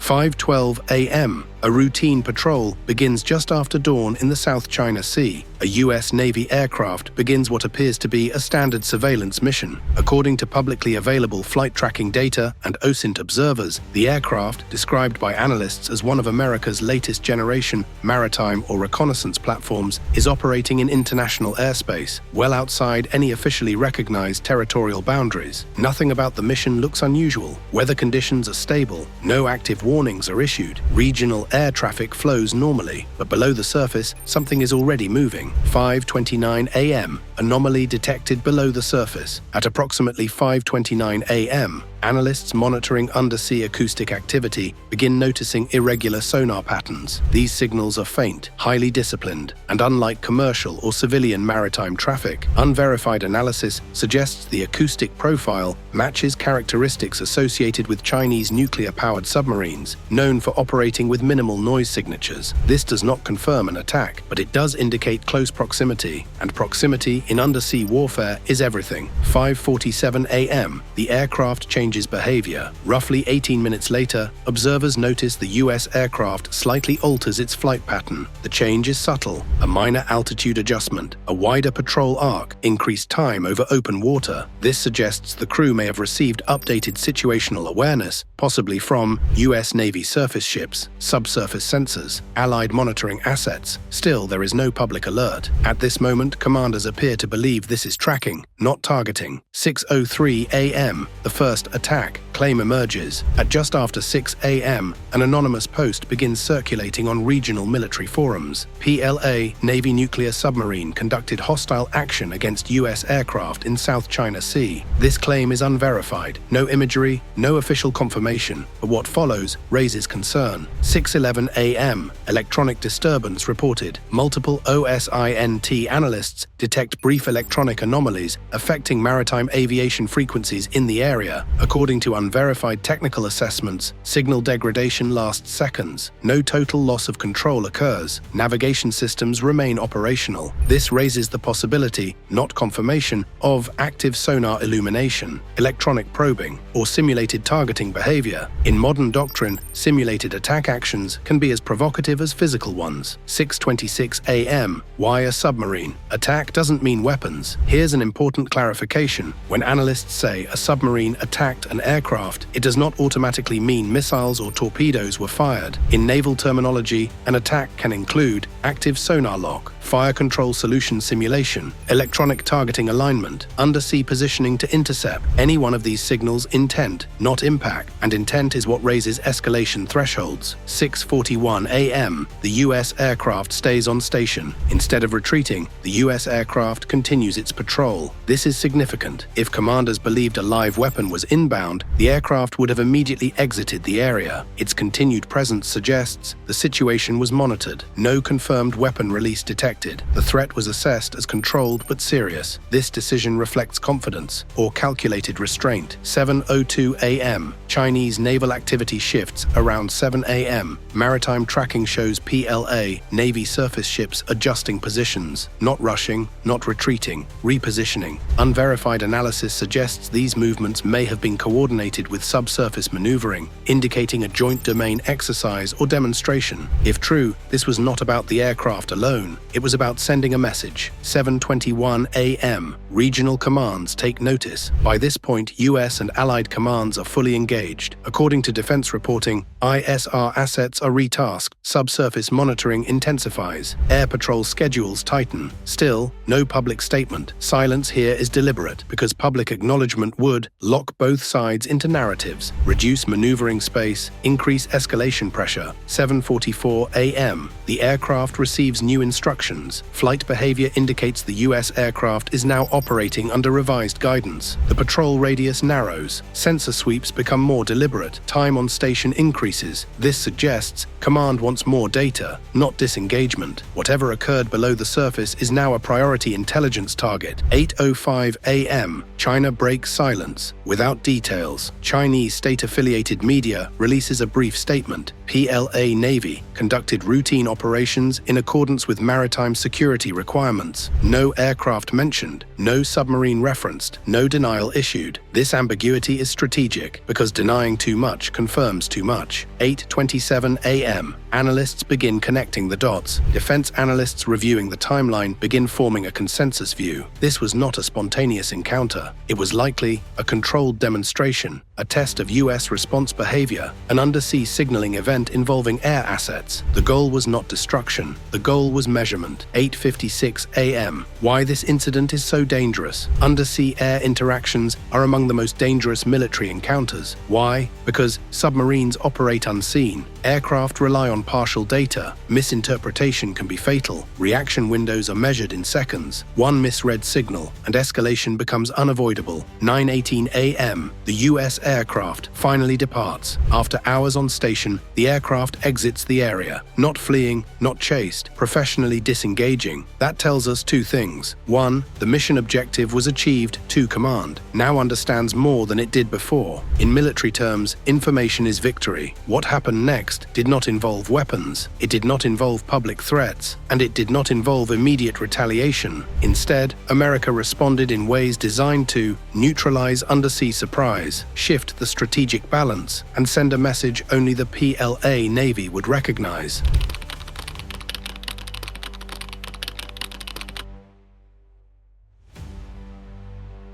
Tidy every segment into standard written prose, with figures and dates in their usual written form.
5:12 a.m. A routine patrol begins just after dawn in the South China Sea. A U.S. Navy aircraft begins what appears to be a standard surveillance mission. According to publicly available flight tracking data and OSINT observers, the aircraft, described by analysts as one of America's latest generation maritime or reconnaissance platforms, is operating in international airspace, well outside any officially recognized territorial boundaries. Nothing about the mission looks unusual. Weather conditions are stable. No active warnings are issued. Regional air traffic flows normally, but below the surface, something is already moving. 5:29 a.m. Anomaly detected below the surface. At approximately 5:29 a.m., analysts monitoring undersea acoustic activity begin noticing irregular sonar patterns. These signals are faint, highly disciplined, and unlike commercial or civilian maritime traffic, unverified analysis suggests the acoustic profile matches characteristics associated with Chinese nuclear-powered submarines, known for operating with minimal noise signatures. This does not confirm an attack, but it does indicate close proximity, and proximity in undersea warfare is everything. 5:47 a.m. The aircraft changes behavior. Roughly 18 minutes later, observers notice the U.S. aircraft slightly alters its flight pattern. The change is subtle, a minor altitude adjustment, a wider patrol arc, increased time over open water. This suggests the crew may have received updated situational awareness, possibly from U.S. Navy surface ships, subsurface sensors, Allied monitoring assets. Still, there is no public alert. At this moment, commanders appear to believe this is tracking, not targeting. 6:03 a.m. The first attack claim emerges. At just after 6 a.m., an anonymous post begins circulating on regional military forums. PLA Navy nuclear submarine conducted hostile action against U.S. aircraft in South China Sea. This claim is unverified. No imagery, no official confirmation, but what follows raises concern. 6:11 a.m. Electronic disturbance reported. Multiple OSINT analysts detect brief electronic anomalies affecting maritime aviation frequencies in the area. According to unverified technical assessments, signal degradation lasts seconds. No total loss of control occurs. Navigation systems remain operational. This raises the possibility, not confirmation, of active sonar illumination, electronic probing, or simulated targeting behavior. In modern doctrine, simulated attack actions can be as provocative as physical ones. 6:26 a.m. Why a submarine? Attack doesn't mean weapons. Here's an important clarification. When analysts say a submarine attacked an aircraft, it does not automatically mean missiles or torpedoes were fired. In naval terminology, an attack can include active sonar lock, fire control solution simulation, electronic targeting alignment, undersea positioning to intercept. Any one of these signals intent, not impact, and intent is what raises escalation thresholds. 6:41 a.m. The U.S. aircraft stays on station. Instead of retreating, the U.S. aircraft continues its patrol. This is significant. If commanders believed a live weapon was inbound, the aircraft would have immediately exited the area. Its continued presence suggests the situation was monitored. No confirmed weapon release detected. The threat was assessed as controlled but serious. This decision reflects confidence or calculated restraint. 7:02 a.m. Chinese naval activity shifts around 7 a.m. Maritime tracking shows PLA Navy surface ships adjusting positions, not rushing, not retreating, repositioning. Unverified analysis suggests these movements may have been coordinated with subsurface maneuvering, indicating a joint domain exercise or demonstration. If true, this was not about the aircraft alone. It was about sending a message. 7:21 a.m. Regional commands take notice. By this point, U.S. and Allied commands are fully engaged. According to defense reporting, ISR assets are retasked, subsurface monitoring intensifies, air patrol schedules tighten. Still, no public statement. Silence here is deliberate, because public acknowledgement would lock both sides into narratives, reduce maneuvering space, increase escalation pressure. 7:44 a.m. The aircraft receives new instructions. Flight behavior indicates the U.S. aircraft is now operating under revised guidance. The patrol radius narrows. Sensor sweeps become more deliberate. Time on station increases. This suggests command wants more data, not disengagement. Whatever occurred below the surface is now a priority intelligence target. 8:05 a.m. China breaks silence. Without details, Chinese state-affiliated media releases a brief statement. PLA Navy conducted routine operations in accordance with maritime maritime security requirements. No aircraft mentioned, no submarine referenced, no denial issued. This ambiguity is strategic because denying too much confirms too much. 8:27 a.m. Analysts begin connecting the dots. Defense analysts reviewing the timeline begin forming a consensus view. This was not a spontaneous encounter. It was likely a controlled demonstration, a test of U.S. response behavior, an undersea signaling event involving air assets. The goal was not destruction. The goal was measurement. 8:56 a.m. Why this incident is so dangerous? Undersea air interactions are among the most dangerous military encounters. Why? Because submarines operate unseen. Aircraft rely on partial data. Misinterpretation can be fatal. Reaction windows are measured in seconds. One misread signal, and escalation becomes unavoidable. 9:18 a.m. The U.S. aircraft finally departs. After hours on station, the aircraft exits the area. Not fleeing, not chased, professionally disengaging. That tells us two things. One, the mission objective was achieved. Two, command now understands more than it did before. In military terms, information is victory. What happened next did not involve weapons, it did not involve public threats, and it did not involve immediate retaliation. Instead, America responded in ways designed to neutralize undersea surprise, shift the strategic balance, and send a message only the PLA Navy would recognize.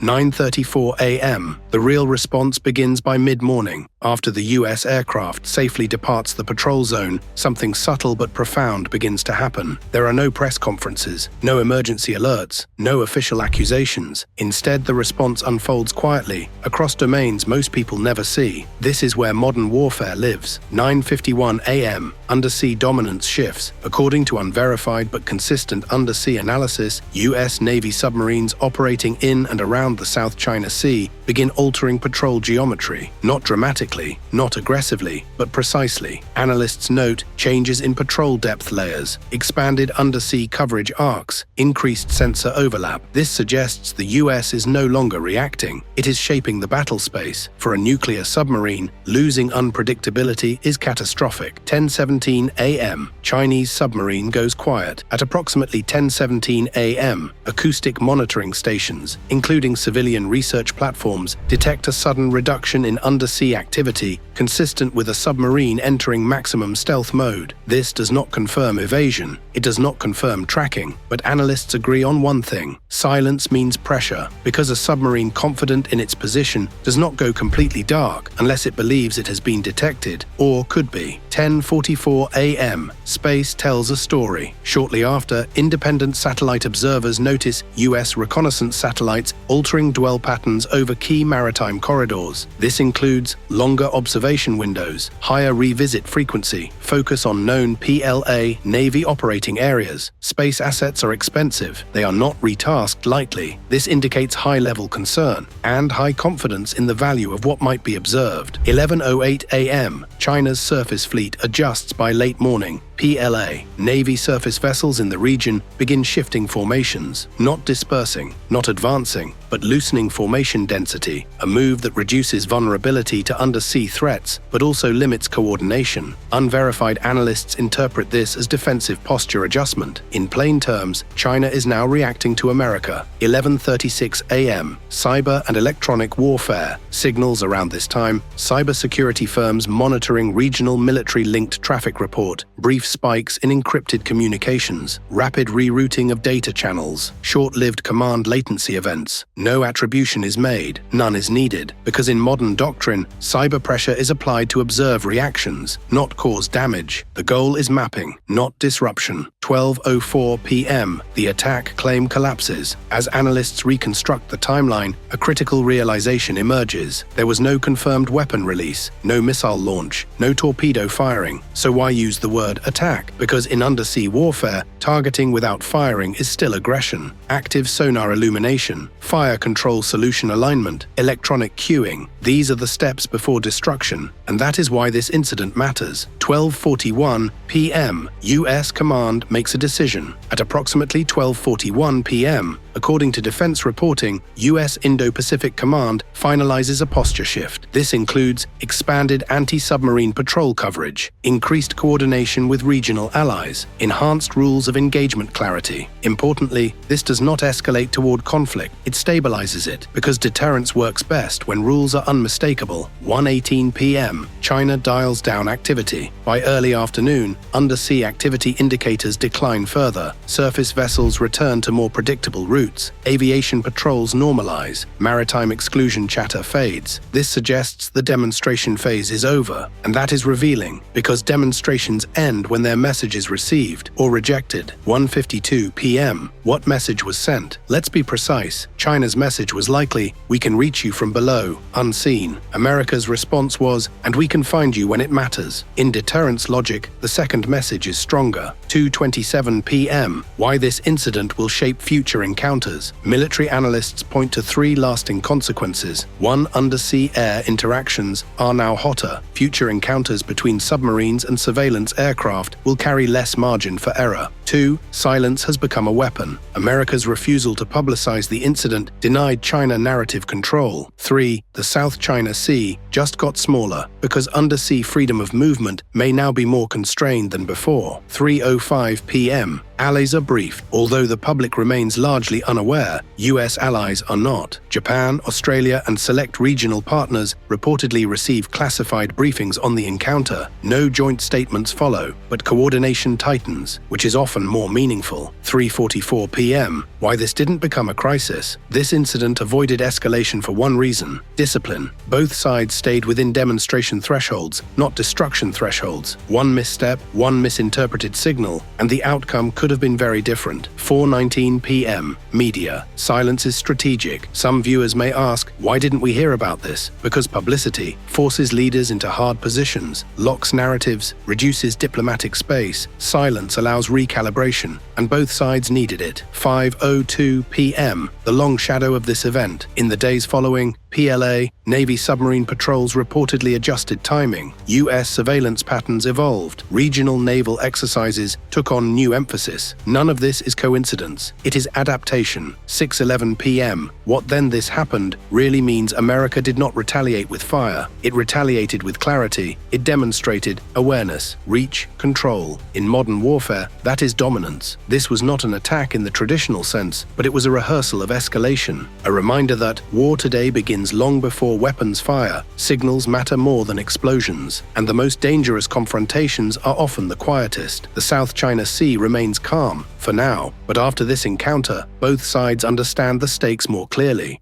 9:34 a.m. The real response begins by mid-morning. After the U.S. aircraft safely departs the patrol zone, something subtle but profound begins to happen. There are no press conferences, no emergency alerts, no official accusations. Instead, the response unfolds quietly, across domains most people never see. This is where modern warfare lives. 9:51 a.m. Undersea dominance shifts. According to unverified but consistent undersea analysis, U.S. Navy submarines operating in and around the South China Sea begin altering patrol geometry. Not dramatically, not aggressively, but precisely. Analysts note changes in patrol depth layers, expanded undersea coverage arcs, increased sensor overlap. This suggests the US is no longer reacting. It is shaping the battle space. For a nuclear submarine, losing unpredictability is catastrophic. 10:17 a.m. Chinese submarine goes quiet. At approximately 10:17 a.m., acoustic monitoring stations, including civilian research platforms, detect a sudden reduction in undersea activity consistent with a submarine entering maximum stealth mode. This does not confirm evasion, it does not confirm tracking, but analysts agree on one thing: silence means pressure, because a submarine confident in its position does not go completely dark unless it believes it has been detected, or could be. 10:44 a.m. Space tells a story. Shortly after, independent satellite observers notice US reconnaissance satellites altering dwell patterns over key maritime corridors. This includes longer observation windows, higher revisit frequency, focus on known PLA Navy operating areas. Space assets are expensive. They are not retasked lightly. This indicates high-level concern and high confidence in the value of what might be observed. 11:08 a.m. China's surface fleet adjusts by late morning. PLA Navy surface vessels in the region begin shifting formations, not dispersing, not advancing, but loosening formation density, a move that reduces vulnerability to undersea threats, but also limits coordination. Unverified analysts interpret this as defensive posture adjustment. In plain terms, China is now reacting to America. 11:36 a.m. Cyber and electronic warfare. Signals around this time, cybersecurity firms monitoring regional military-linked traffic report, brief spikes in encrypted communications, rapid rerouting of data channels, short-lived command latency events. No attribution is made, none is needed, because in modern doctrine, cyber pressure is applied to observe reactions, not cause damage. The goal is mapping, not disruption. 12:04 p.m. The attack claim collapses. As analysts reconstruct the timeline, a critical realization emerges. There was no confirmed weapon release, no missile launch, no torpedo firing. So why use the word attack? Because in undersea warfare, targeting without firing is still aggression. Active sonar illumination, fire control solution alignment, electronic cueing. These are the steps before destruction, and that is why this incident matters. 12:41 p.m. US command makes a decision. At approximately 12:41 p.m., according to defense reporting, US Indo-Pacific Command finalizes a posture shift. This includes expanded anti-submarine patrol coverage, increased coordination with regional allies, enhanced rules of engagement clarity. Importantly, this does not escalate toward conflict, it stabilizes it, because deterrence works best when rules are unmistakable. 1:18 p.m., China dials down activity. By early afternoon, undersea activity indicators decline further, surface vessels return to more predictable routes, aviation patrols normalize, maritime exclusion chatter fades. This suggests the demonstration phase is over, and that is revealing, because demonstrations end when their message is received or rejected. 1:52 p.m. What message was sent? Let's be precise. China's message was likely, "We can reach you from below, unseen." America's response was, "And we can find you when it matters." In deterrence logic, the second message is stronger. 2:27 p.m. Why this incident will shape future encounters. Military analysts point to three lasting consequences. 1. Undersea air interactions are now hotter. Future encounters between submarines and surveillance aircraft will carry less margin for error. 2. Silence has become a weapon. America's refusal to publicize the incident denied China narrative control. 3. The South China Sea just got smaller because undersea freedom of movement may now be more constrained than before. 3:05 p.m. Allies are briefed. Although the public remains largely unaware, US allies are not. Japan, Australia, and select regional partners reportedly receive classified briefings on the encounter. No joint statements follow, but coordination tightens, which is often more meaningful. 3:44 p.m. Why this didn't become a crisis? This incident avoided escalation for one reason: discipline. Both sides stayed within demonstration thresholds, not destruction thresholds. One misstep, one misinterpreted signal, and the outcome could have been very different. 4:19 p.m. Media. Silence is strategic. Some viewers may ask, why didn't we hear about this? Because publicity forces leaders into hard positions, locks narratives, reduces diplomatic space. Silence allows recalibration, and both sides needed it. 5:02 p.m. The long shadow of this event. In the days following, PLA, Navy submarine patrols reportedly adjusted timing. US surveillance patterns evolved. Regional naval exercises took on new emphasis. None of this is coincidence. It is adaptation. 6:11 p.m. What then this happened really means America did not retaliate with fire. It retaliated with clarity. It demonstrated awareness, reach, control. In modern warfare, that is dominance. This was not an attack in the traditional sense, but it was a rehearsal of escalation. A reminder that war today begins long before weapons fire. Signals matter more than explosions, and the most dangerous confrontations are often the quietest. The South China Sea remains calm, for now, but after this encounter, both sides understand the stakes more clearly.